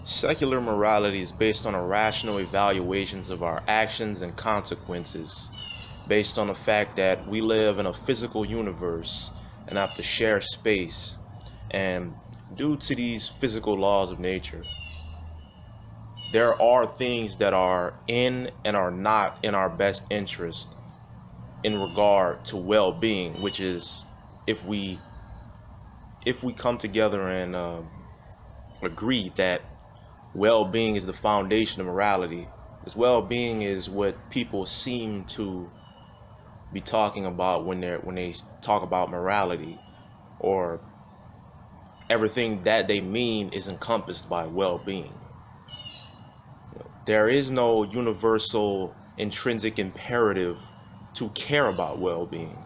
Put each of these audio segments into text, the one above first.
Secular morality is based on rational evaluations of our actions and consequences, based on the fact that we live in a physical universe and have to share space, and due to these physical laws of nature, there are things that are in and are not in our best interest in regard to well-being, which is if we come together and agree that well-being is the foundation of morality, because well-being is what people seem to be talking about when they talk about morality, or everything that they mean is encompassed by well-being. There is no universal intrinsic imperative to care about well-being.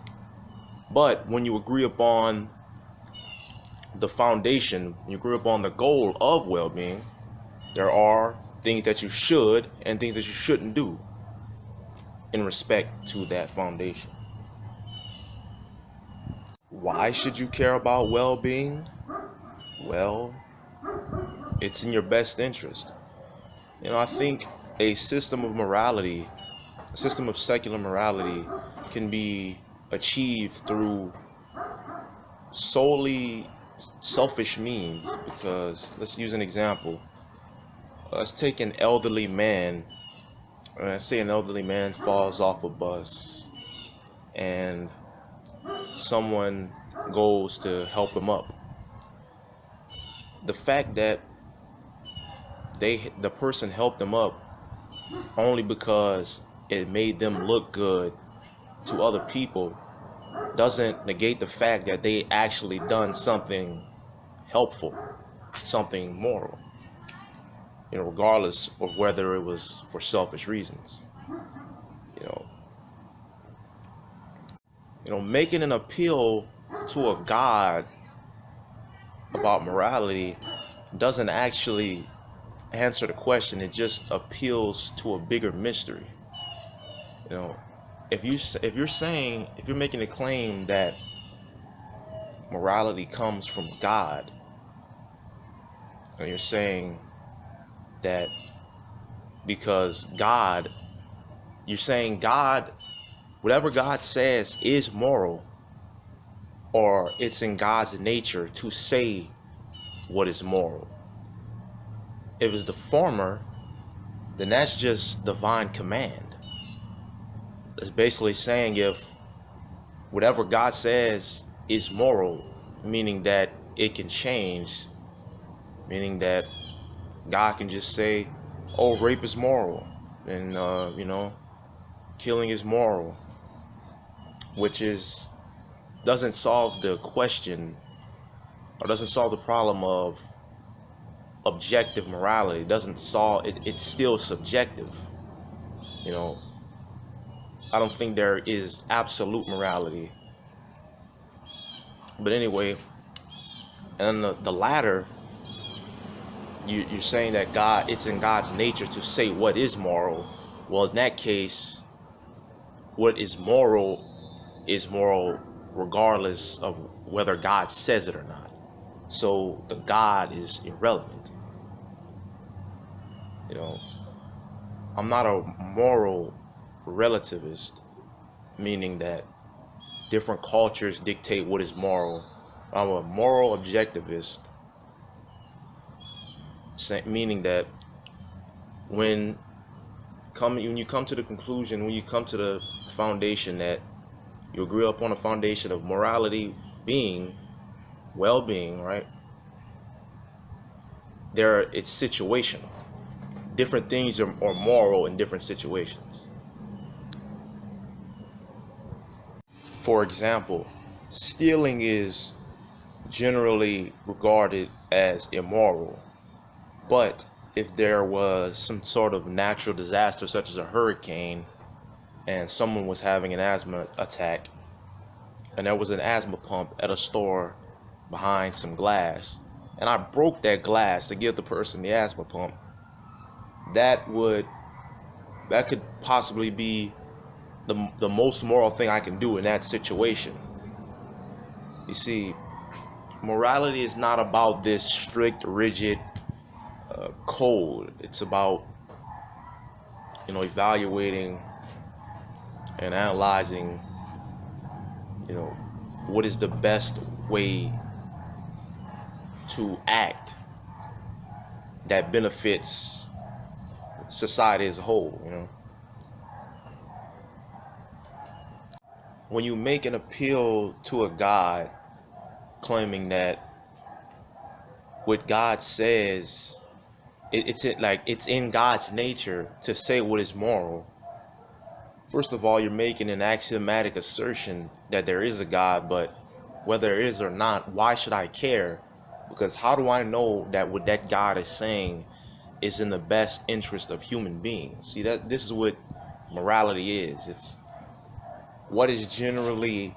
But when you agree upon the foundation, you agree upon the goal of well-being, there are things that you should and things that you shouldn't do in respect to that foundation. Why should you care about well-being? Well, it's in your best interest. I think a system of morality, a system of secular morality, can be achieved through solely selfish means. Because let's use an example. Let's take an elderly man. Let's say an elderly man falls off a bus and someone goes to help him up. The fact that the person helped them up only because it made them look good to other people doesn't negate the fact that they actually done something helpful, something moral, regardless of whether it was for selfish reasons. Making an appeal to a God about morality doesn't actually answer the question. It just appeals to a bigger mystery. If you're making a claim that morality comes from God, and you're saying that because you're saying God, whatever God says is moral, or it's in God's nature to say what is moral. If it's the former, then that's just divine command. It's basically saying if whatever God says is moral, meaning that it can change, meaning that God can just say, oh, rape is moral, and killing is moral, which doesn't solve the question, or doesn't solve the problem of objective morality. It doesn't solve it. It's still subjective. I don't think there is absolute morality. But anyway, and the latter, you're saying that it's in God's nature to say what is moral. Well, in that case, what is moral regardless of whether God says it or not. So the God is irrelevant. I'm not a moral relativist, meaning that different cultures dictate what is moral. I'm a moral objectivist, meaning that when you come to the conclusion, when you come to the foundation that you agree upon a foundation of morality being well-being, right? It's situational. Different things are moral in different situations. For example, stealing is generally regarded as immoral, but if there was some sort of natural disaster such as a hurricane and someone was having an asthma attack and there was an asthma pump at a store behind some glass, and I broke that glass to give the person the asthma pump, that could possibly be the most moral thing I can do in that situation. You see, morality is not about this strict, rigid, code. It's about, evaluating and analyzing, what is the best way to act that benefits society as a whole. When you make an appeal to a God claiming that what God says, it's in God's nature to say what is moral. First of all, you're making an axiomatic assertion that there is a God, but whether there is or not, why should I care? Because how do I know that what that God is saying is in the best interest of human beings? See, this is what morality is. It's what is generally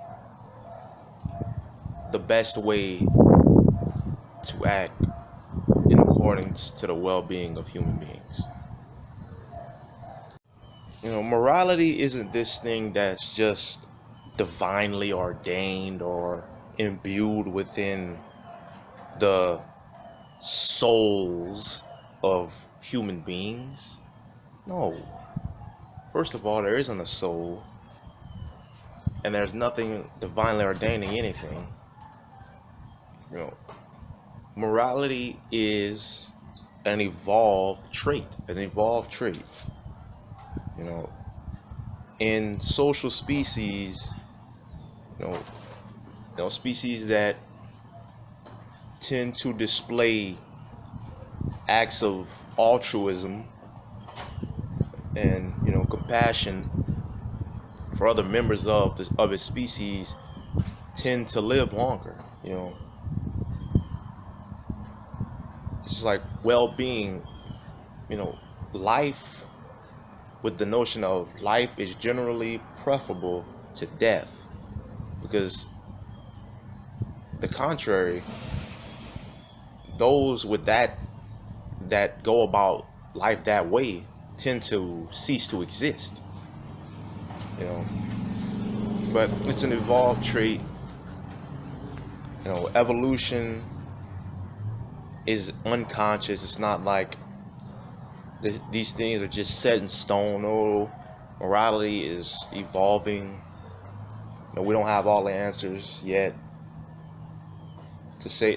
the best way to act in accordance to the well-being of human beings. Morality isn't this thing that's just divinely ordained or imbued within the souls of human beings. No. First of all, there isn't a soul, and there's nothing divinely ordaining anything. Morality is an evolved trait. In social species, species that tend to display acts of altruism and compassion for other members of its species tend to live longer. It's like well-being. Life, with the notion of life, is generally preferable to death, because the contrary, those with that go about life that way tend to cease to exist. But it's an evolved trait. Evolution is unconscious. It's not like these things are just set in stone. No, morality is evolving. We don't have all the answers yet.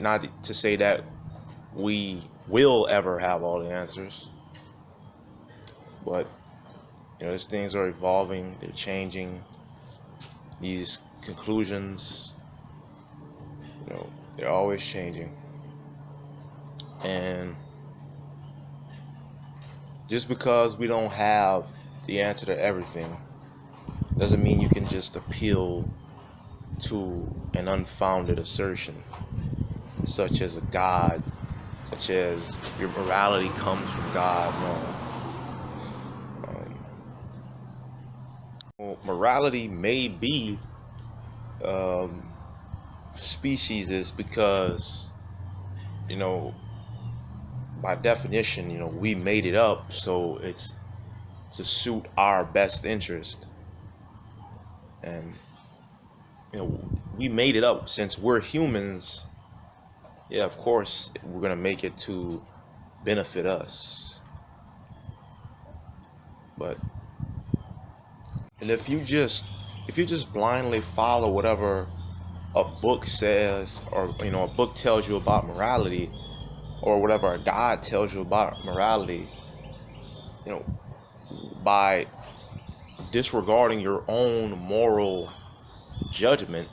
Not to say that we will ever have all the answers, but these things are evolving. They're changing. These conclusions, they're always changing. And just because we don't have the answer to everything doesn't mean you can just appeal to an unfounded assertion, such as a God, such as your morality comes from God. No. Morality may be speciesist because, by definition, we made it up, so it's to suit our best interest. And we made it up since we're humans. Yeah, of course we're gonna make it to benefit us. And if you just blindly follow whatever a book says, or a book tells you about morality, or whatever a God tells you about morality, by disregarding your own moral judgment,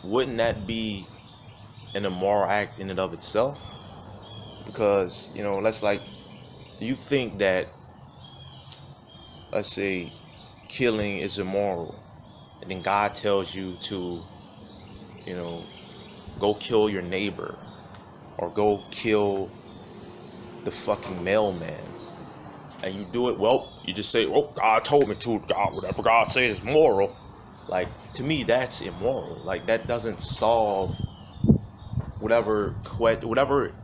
wouldn't that be an immoral act in and of itself? Because, let's you think that, let's say, killing is immoral, and then God tells you to, go kill your neighbor, or go kill the fucking mailman, and you do it. Well, you just say, "Oh, God told me to. God, whatever God says is moral." To me, that's immoral. That doesn't solve whatever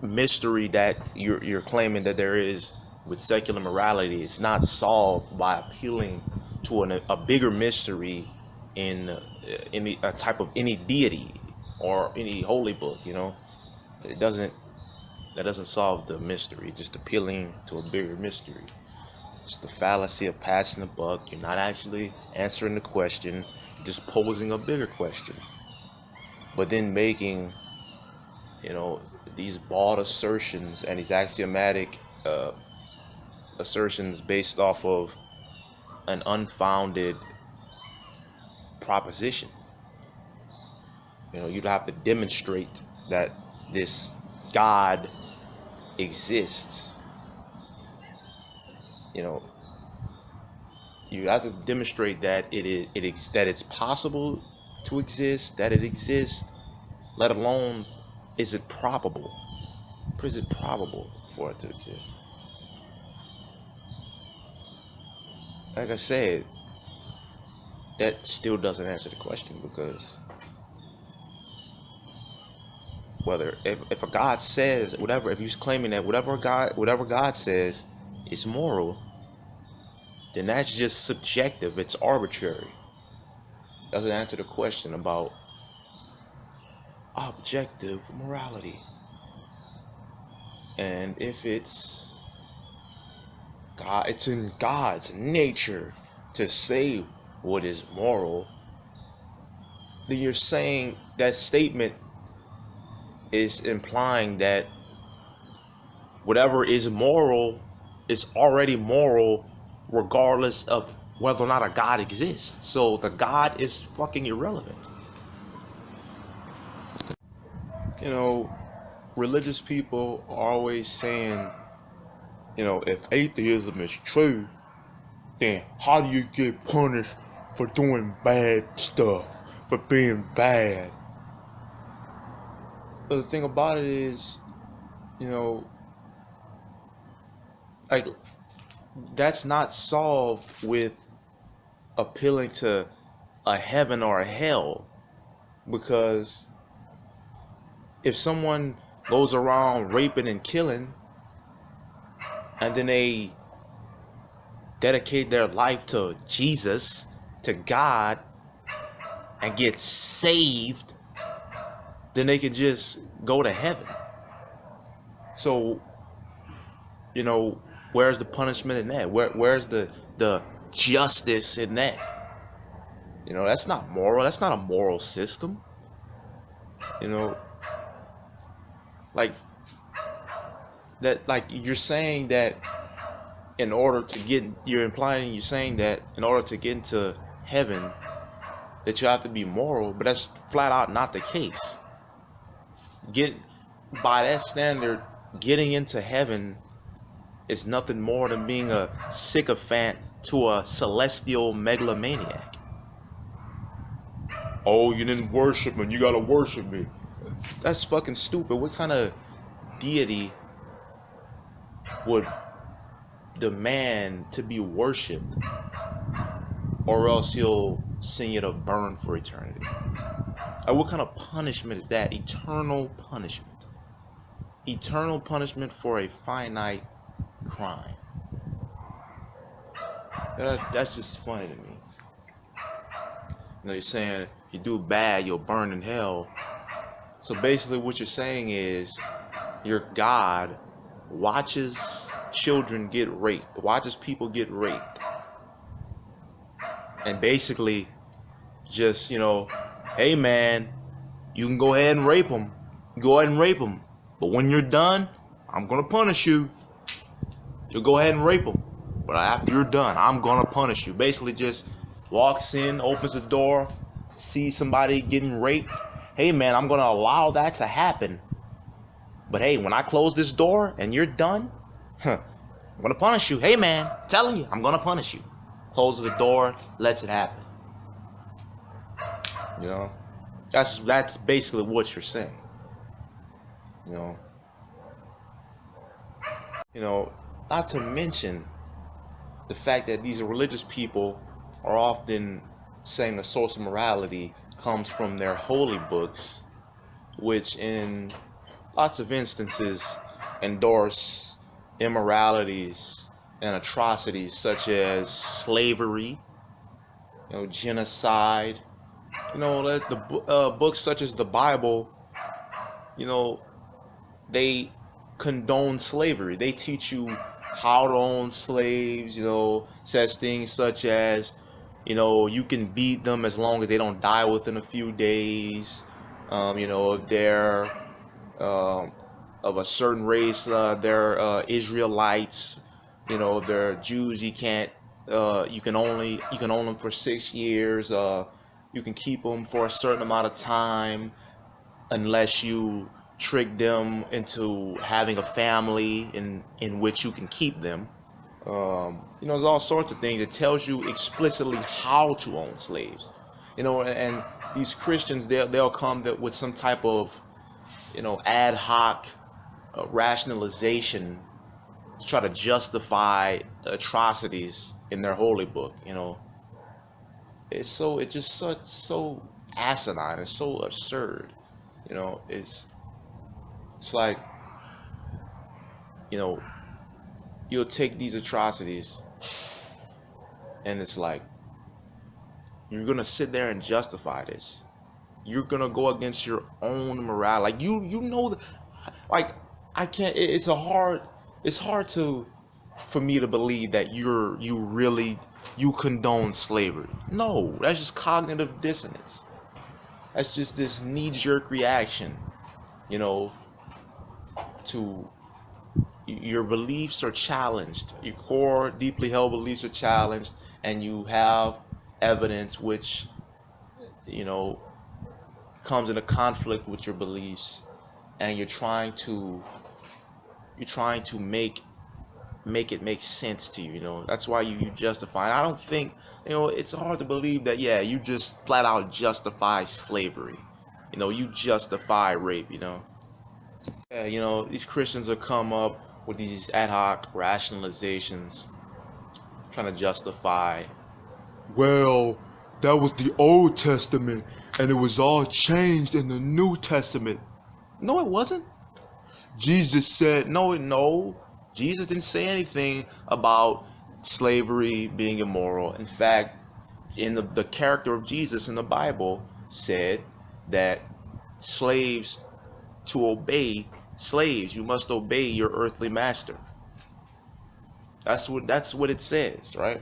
mystery that you're claiming that there is with secular morality. It's not solved by appealing to a bigger mystery in a type of any deity or any holy book. It That doesn't solve the mystery. Just appealing to a bigger mystery. It's the fallacy of passing the buck. You're not actually answering the question. You're just posing a bigger question. But then making, these bald assertions and these axiomatic assertions based off of an unfounded proposition. You'd have to demonstrate that this God exists. You have to demonstrate that that it's possible to exist, that it exists, let alone is it probable for it to exist. Like I said, that still doesn't answer the question, because if a God says whatever, if he's claiming that whatever God says is moral, then that's just subjective. It's arbitrary. Doesn't answer the question about objective morality. And if it's God, it's in God's nature to say what is moral, then you're saying that statement is implying that whatever is moral is already moral regardless of whether or not a God exists. So the God is fucking irrelevant. Religious people are always saying, if atheism is true, then how do you get punished for doing bad stuff, for being bad? But the thing about it is, like, that's not solved with appealing to a heaven or a hell. Because if someone goes around raping and killing, and then they dedicate their life to Jesus, to God, and get saved, then they can just go to heaven. So, where's the punishment in that? Where's the justice in that? That's not moral. That's not a moral system. Like that. Like, you're saying that you're saying that in order to get into heaven, that you have to be moral, but that's flat out not the case. By that standard, getting into heaven is nothing more than being a sycophant to a celestial megalomaniac. Oh, you didn't worship me, you gotta worship me. That's fucking stupid. What kind of deity would demand to be worshipped, or else he'll send you to burn for eternity? What kind of punishment is that? Eternal punishment. Eternal punishment for a finite crime. That's just funny to me. You're saying if you do bad, you'll burn in hell. So basically what you're saying is your God watches children get raped, watches people get raped, and basically just, hey man, you can go ahead and rape them. Go ahead and rape them. But when you're done, I'm going to punish you. You'll go ahead and rape them. But after you're done, I'm going to punish you. Basically just walks in, opens the door, sees somebody getting raped. Hey man, I'm going to allow that to happen. But hey, when I close this door and you're done, I'm going to punish you. Hey man, I'm telling you, I'm going to punish you. Closes the door, lets it happen. That's basically what you're saying. Not to mention the fact that these religious people are often saying the source of morality comes from their holy books, which in lots of instances endorse immoralities and atrocities such as slavery, genocide. The books such as the Bible, they condone slavery. They teach you how to own slaves, says things such as, you can beat them as long as they don't die within a few days. If they're of a certain race, they're Israelites. If they're Jews, you can't. You can own them for 6 years. You can keep them for a certain amount of time, unless you trick them into having a family in which you can keep them. There's all sorts of things. It tells you explicitly how to own slaves. And these Christians, they'll come with some type of, ad hoc rationalization to try to justify the atrocities in their holy book. It's just so asinine. It's so absurd. It's like, you'll take these atrocities and it's like, you're going to sit there and justify this. You're going to go against your own morale. Like, like, I can't, it's hard for me to believe that you condone slavery. No, that's just cognitive dissonance. That's just this knee-jerk reaction, to your beliefs are challenged. Your core, deeply held beliefs are challenged, and you have evidence which, comes into conflict with your beliefs, and you're trying to make it make sense to you. That's why you justify. I don't think, it's hard to believe that, you just flat out justify slavery. You justify rape. These Christians will come up with these ad hoc rationalizations, trying to justify, well, that was the Old Testament and it was all changed in the New Testament. No, it wasn't. Jesus said, no, Jesus didn't say anything about slavery being immoral. In fact, in the character of Jesus in the Bible said that slaves you must obey your earthly master. That's what it says, right?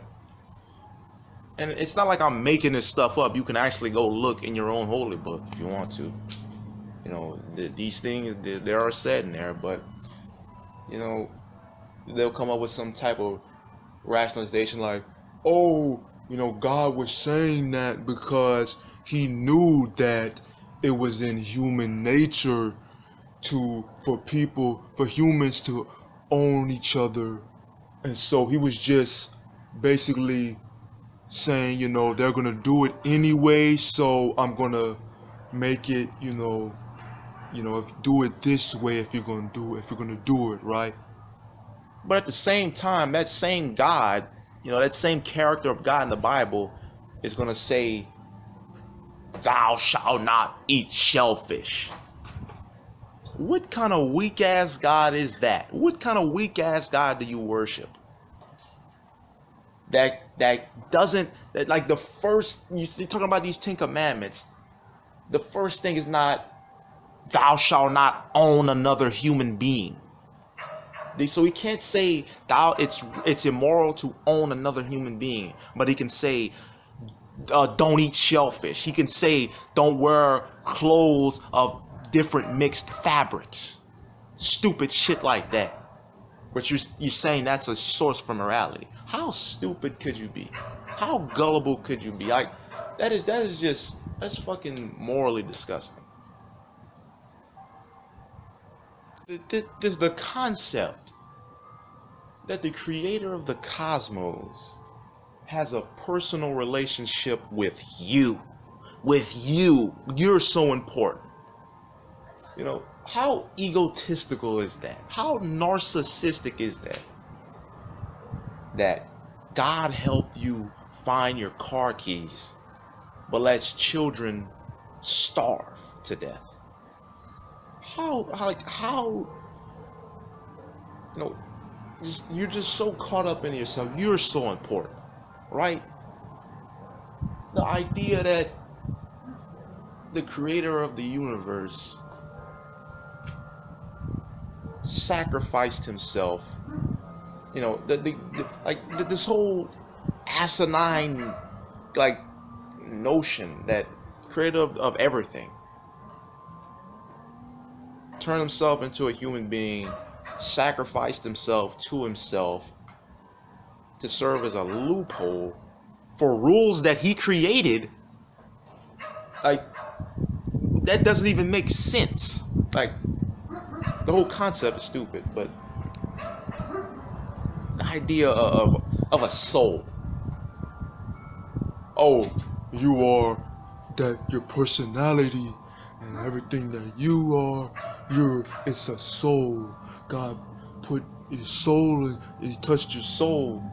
And it's not like I'm making this stuff up. You can actually go look in your own holy book if you want to. These things, they are said in there, but they'll come up with some type of rationalization like, oh, God was saying that because he knew that it was in human nature for humans to own each other. And so he was just basically saying, they're going to do it anyway, so I'm going to make it, if do it this way if you're going to do it, right? But at the same time, that same God, that same character of God in the Bible is going to say, thou shalt not eat shellfish. What kind of weak ass God is that? What kind of weak ass God do you worship? That like the first, you're talking about these 10 commandments. The first thing is not, thou shalt not own another human being. So he can't say it's immoral to own another human being, but he can say, don't eat shellfish. He can say, don't wear clothes of different mixed fabrics. Stupid shit like that. But you're saying that's a source for morality. How stupid could you be? How gullible could you be? Like, that's fucking morally disgusting. There's the concept that the creator of the cosmos has a personal relationship with you. You're so important. How egotistical is that? How narcissistic is that? That God helped you find your car keys, but lets children starve to death. You're just so caught up in yourself. You're so important, right? The idea that the creator of the universe sacrificed himself. You know, this whole asinine like notion that creator of everything turned himself into a human being, sacrificed himself to himself to serve as a loophole for rules that he created. Like, that doesn't even make sense. Like, the whole concept is stupid, but the idea of a soul. Oh, you are that, your personality and everything that you are, it's a soul. God put his soul and he touched your soul.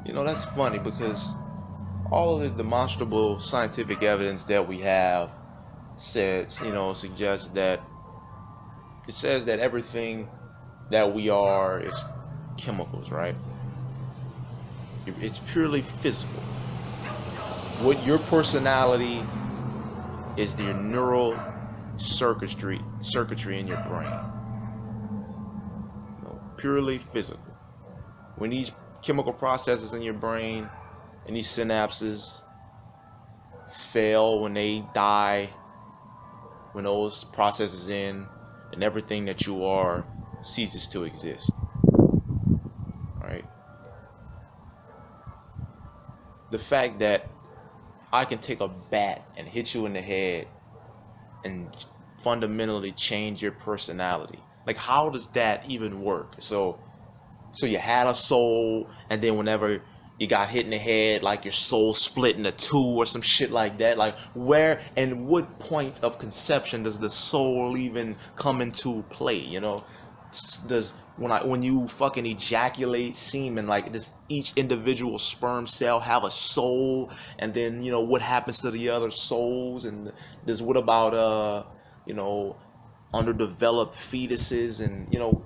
You know, that's funny because all of the demonstrable scientific evidence that we have suggests that it says that everything that we are is chemicals, right? It's purely physical. What your personality is the neural circuitry in your brain. Purely physical. When these chemical processes in your brain and these synapses fail, when they die, when those processes end, and everything that you are ceases to exist. Right? The fact that I can take a bat and hit you in the head and fundamentally change your personality. Like, how does that even work? So you had a soul, and then whenever you got hit in the head, like your soul split into two or some shit like that. Like, where and what point of conception does the soul even come into play? You know, does when you fucking ejaculate semen, like, does each individual sperm cell have a soul? And then, you know, what happens to the other souls? And what about underdeveloped fetuses? And, you know,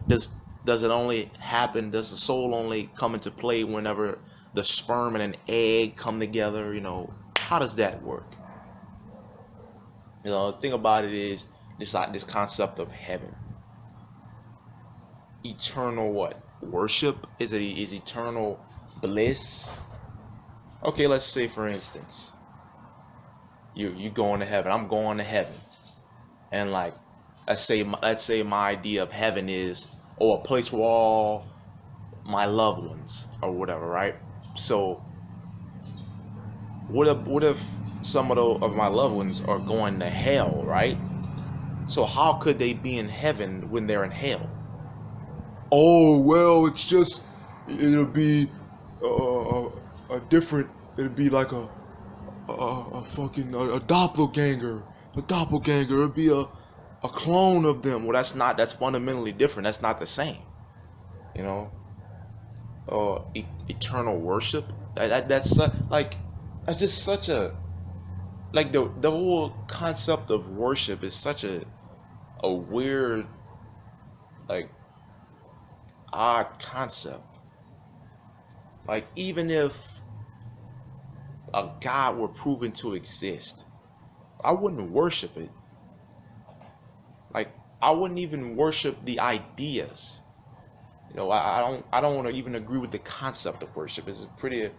does it only happen, does the soul only come into play whenever the sperm and an egg come together? You know, how does that work? You know, the thing about it is this concept of heaven. Eternal what? Worship? Is eternal bliss? Okay, let's say, for instance, you going to heaven, I'm going to heaven. And like, let's say my idea of heaven is, or a place where all my loved ones or whatever, right? So what if some of my loved ones are going to hell, right? So how could they be in heaven when they're in hell? Oh, well, it's just, it'll be a different, it'll be like a doppelganger. It'll be a clone of them. Well, that's fundamentally different. That's not the same. You know, eternal worship. That's just such a, like, the whole concept of worship is such a weird, like, odd concept. Like, even if a God were proven to exist, I wouldn't worship it. Like, I wouldn't even worship the ideas. You know, I don't want to even agree with the concept of worship. It's a pretty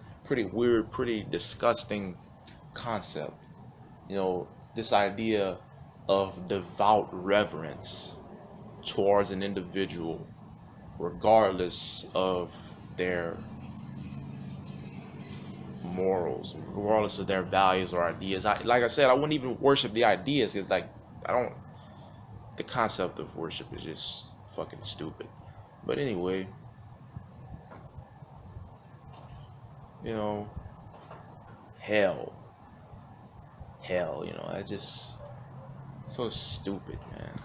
weird, pretty disgusting concept. You know, this idea of devout reverence towards an individual, regardless of their morals, regardless of their values or ideas. Like I said, I wouldn't even worship the ideas, because, like, the concept of worship is just fucking stupid. But anyway, you know, hell, you know, I just, so stupid, man.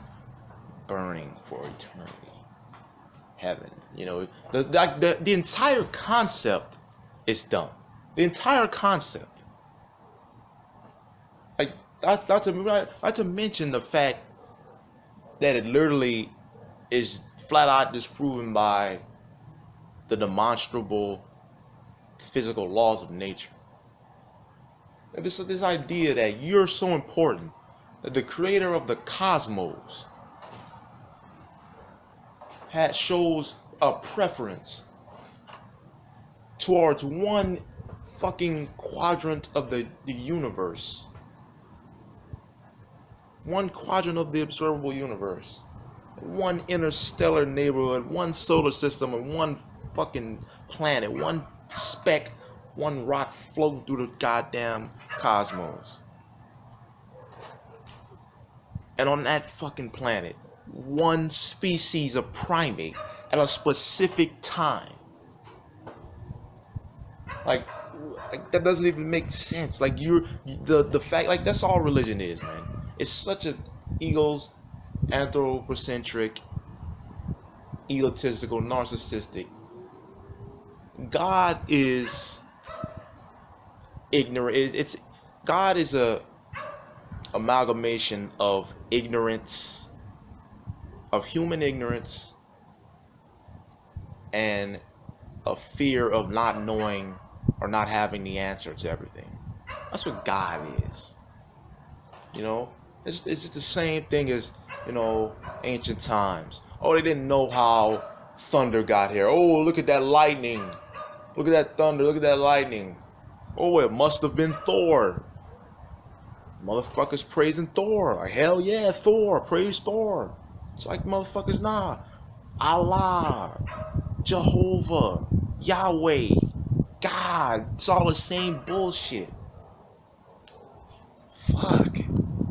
Burning for eternity. Heaven, you know, the entire concept is dumb. The entire concept. Like, not to mention the fact that it literally is flat out disproven by the demonstrable physical laws of nature. And this idea that you're so important, that the creator of the cosmos shows a preference towards one fucking quadrant of the universe. One quadrant of the observable universe. One interstellar neighborhood, one solar system, and one fucking planet, one speck, one rock floating through the goddamn cosmos. And on that fucking planet, one species of primate at a specific time. Like that doesn't even make sense. Like the fact, like that's all religion is, man. It's such an anthropocentric, egotistical, narcissistic. God is ignorant. God is a amalgamation of ignorance, of human ignorance, and a fear of not knowing or not having the answer to everything. That's what God is. You know, it's just the same thing as, you know, ancient times. Oh, they didn't know how thunder got here. Oh, look at that lightning. Look at that thunder. Look at that lightning. Oh, it must have been Thor. Motherfuckers praising Thor. Like, hell yeah, Thor. Praise Thor. It's like, motherfuckers, nah. Allah, Jehovah, Yahweh, God. It's all the same bullshit. Fuck.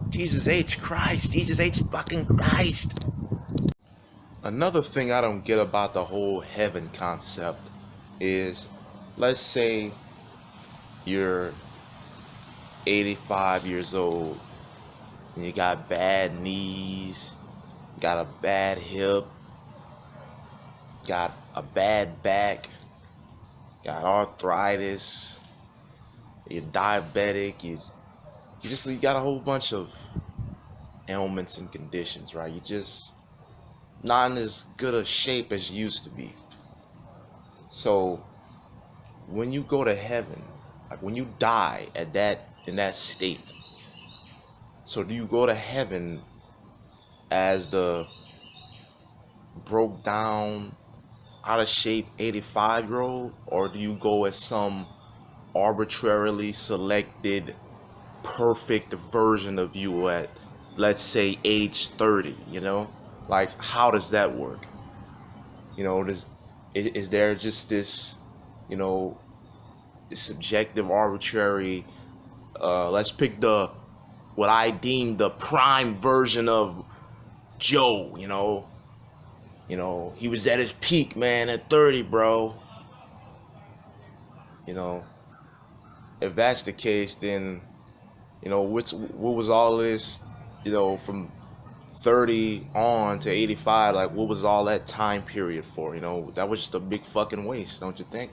Jesus H. Christ. Jesus H. fucking Christ. Another thing I don't get about the whole heaven concept is, let's say you're 85 years old and you got bad knees, got a bad hip, got a bad back, got arthritis, you're diabetic, you got a whole bunch of ailments and conditions, right? You just not in as good a shape as you used to be. So when you go to heaven, like when you die in that state, so do you go to heaven as the broke down, out of shape 85-year-old, or do you go as some arbitrarily selected perfect version of you at, let's say, age 30, you know? Like, how does that work? You know, is there just this, you know, subjective, arbitrary, let's pick what I deem the prime version of Joe, you know, he was at his peak, man, at 30, bro. You know, if that's the case, then, you know, what was all this, you know, from 30 on to 85, like, what was all that time period for? You know, that was just a big fucking waste, don't you think?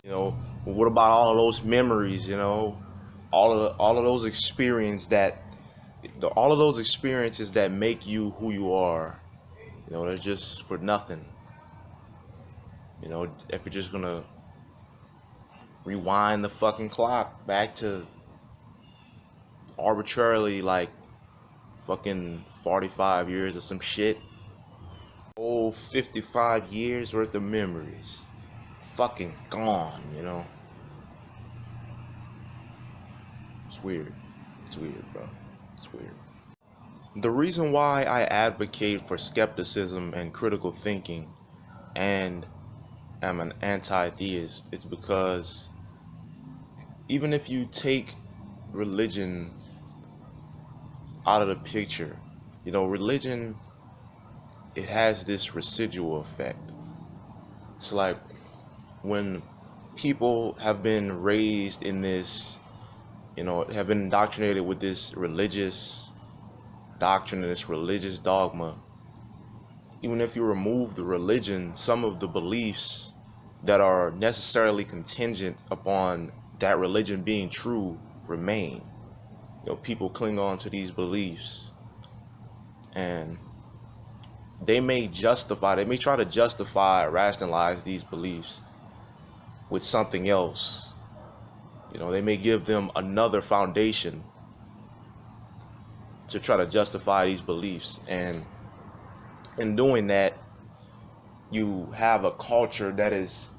You know, what about all of those memories, you know, all of those experiences that make you who you are, you know, they're just for nothing. You know, if you're just gonna rewind the fucking clock back to arbitrarily, like, fucking 45 years or some shit, oh, 55 years worth of memories fucking gone, you know. It's weird, bro. It's weird. The reason why I advocate for skepticism and critical thinking and am an anti-theist is because even if you take religion out of the picture, you know, religion, it has this residual effect. It's like when people have been raised in this, you know, have been indoctrinated with this religious doctrine and this religious dogma, even if you remove the religion, some of the beliefs that are necessarily contingent upon that religion being true remain. You know, people cling on to these beliefs, and they may try to justify, rationalize these beliefs with something else. You know, they may give them another foundation to try to justify these beliefs, and in doing that, you have a culture that is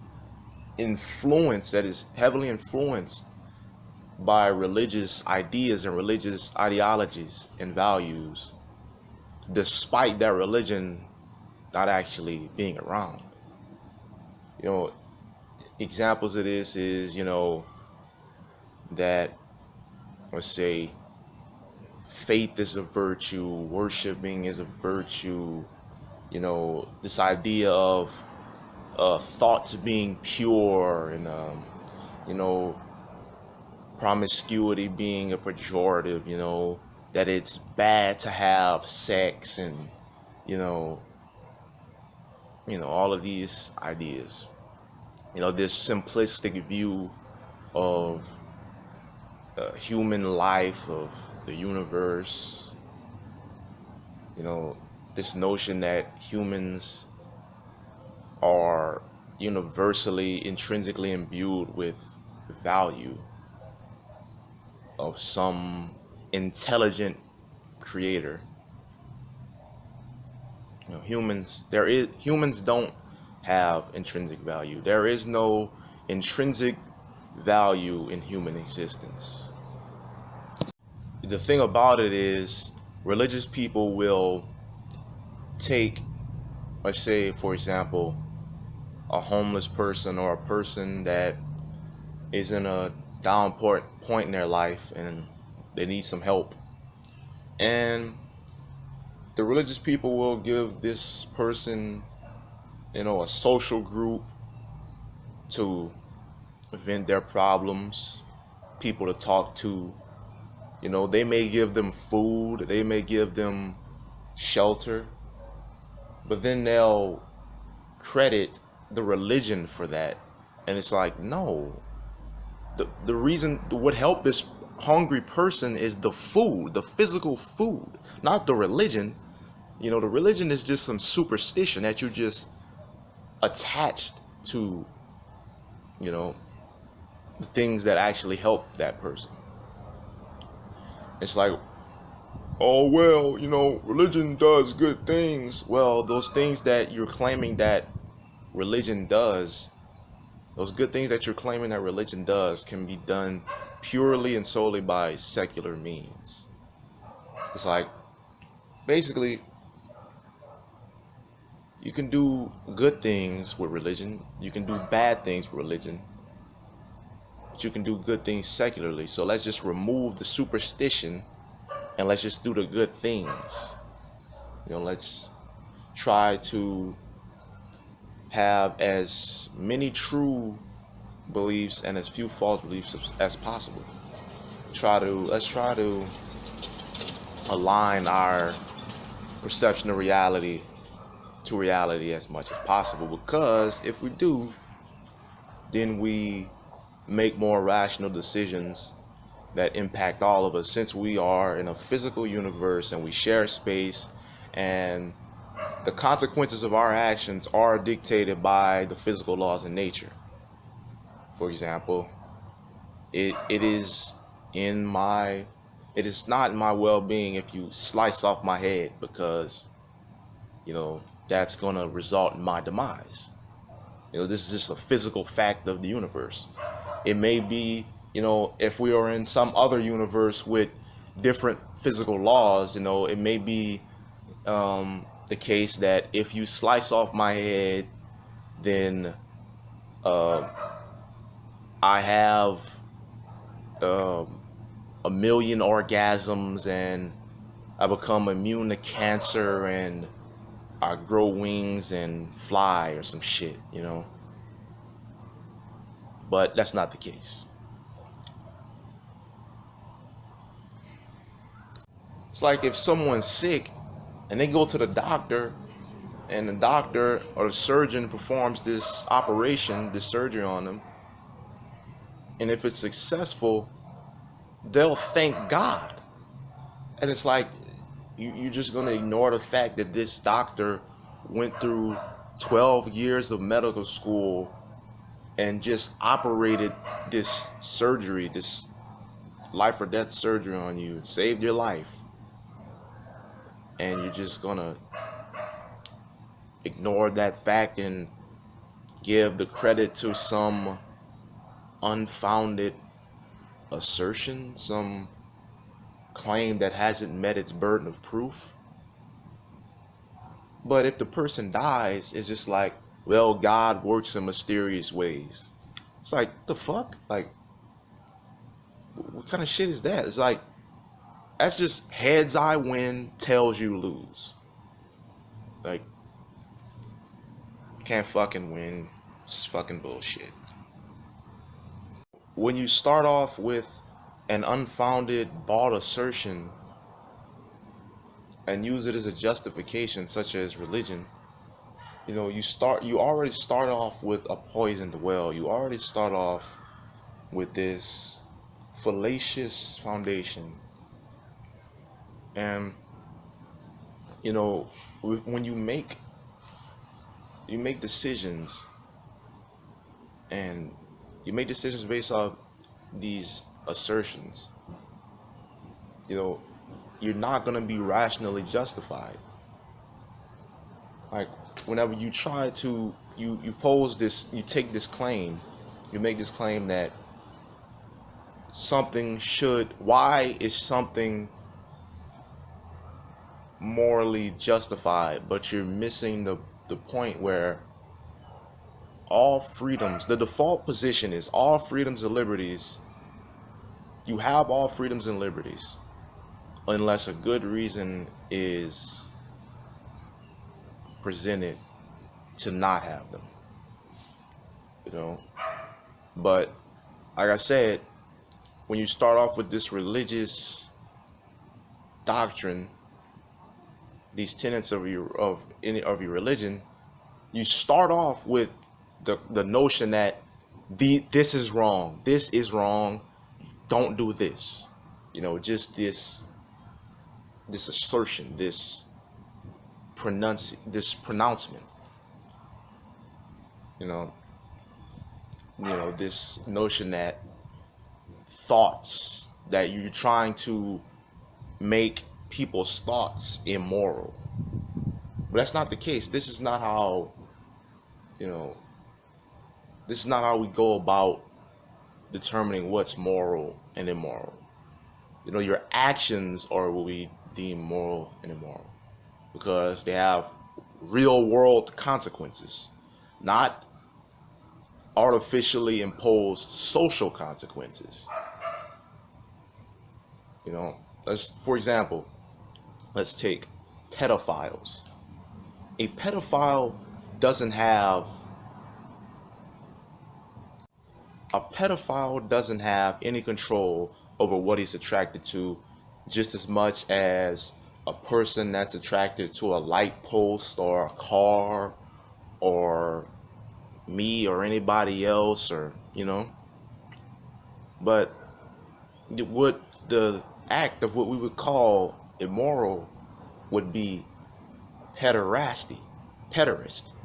heavily influenced by religious ideas and religious ideologies and values, despite that religion not actually being around. You know, examples of this is, that, let's say, faith is a virtue, worshiping is a virtue, this idea of thoughts being pure, and promiscuity being a pejorative, that it's bad to have sex, and all of these ideas. This simplistic view of human life, of the universe, this notion that humans are universally, intrinsically imbued with value of some intelligent creator. Humans don't have intrinsic value. There is no intrinsic value in human existence. The thing about it is, religious people will take, let's say, for example, a homeless person or a person that is in a down point in their life and they need some help, and the religious people will give this person, a social group to vent their problems, people to talk to. They may give them food, they may give them shelter, but then they'll credit the religion for that. And it's like, no, the reason what helped this hungry person is the food, the physical food, not the religion. The religion is just some superstition that you just attached to, the things that actually help that person. It's like, oh, well, religion does good things. Well, those things that you're claiming that religion does, those good things that you're claiming that religion does, can be done purely and solely by secular means. It's like, basically, you can do good things with religion, you can do bad things with religion, but you can do good things secularly. So let's just remove the superstition and let's just do the good things. Let's try to have as many true beliefs and as few false beliefs as possible. Let's try to align our perception of reality to reality as much as possible, because if we do, then we make more rational decisions that impact all of us, since we are in a physical universe and we share space, and the consequences of our actions are dictated by the physical laws of nature. For example, it is not in my well-being if you slice off my head, because that's going to result in my demise. This is just a physical fact of the universe. It may be, if we are in some other universe with different physical laws, it may be the case that if you slice off my head, then I have a million orgasms and I become immune to cancer and I grow wings and fly or some shit, But that's not the case. It's like if someone's sick and they go to the doctor, and the doctor or the surgeon performs this operation, this surgery on them, and if it's successful, they'll thank God. And it's like, you're just going to ignore the fact that this doctor went through 12 years of medical school and just operated this surgery, this life or death surgery on you, saved your life. And you're just going to ignore that fact and give the credit to some unfounded assertion, some claim that hasn't met its burden of proof. But if the person dies, it's just like, well, God works in mysterious ways. It's like, the fuck? Like, what kind of shit is that? It's like, that's just heads I win, tails you lose. Like, can't fucking win. It's fucking bullshit. When you start off with an unfounded, bald assertion and use it as a justification, such as religion, you already start off with a poisoned well. You already start off with this fallacious foundation. And when you make decisions, and you make decisions based off these assertions, you're not going to be rationally justified. Like, whenever you try to, you pose this, you take this claim, you make this claim that why is something morally justified, but you're missing the point where all freedoms, the default position is all freedoms and liberties. You have all freedoms and liberties unless a good reason is presented to not have them. But like I said, when you start off with this religious doctrine, these tenets of your religion, you start off with the notion that this is wrong, don't do this. Just this assertion, this pronouncement. This notion that thoughts, that you're trying to make people's thoughts immoral. But that's not the case. This is not how we go about determining what's moral and immoral. Your actions are what we deem moral and immoral because they have real world consequences, not artificially imposed social consequences. For example, let's take pedophiles. A pedophile doesn't have any control over what he's attracted to, just as much as a person that's attracted to a light post or a car or me or anybody else, but what the act of what we would call immoral would be pederast,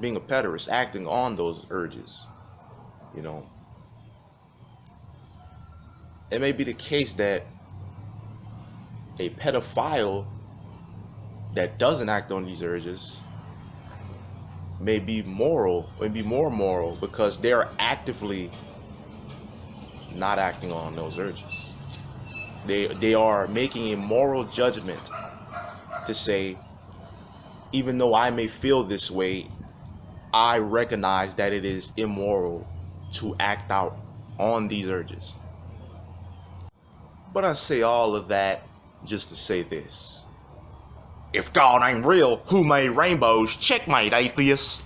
being a pederast, acting on those urges. It may be the case that a pedophile that doesn't act on these urges may be more moral because they're actively not acting on those urges. They are making a moral judgment to say, even though I may feel this way, I recognize that it is immoral to act out on these urges. But I say all of that just to say this. If God ain't real, who made rainbows? Checkmate, atheists.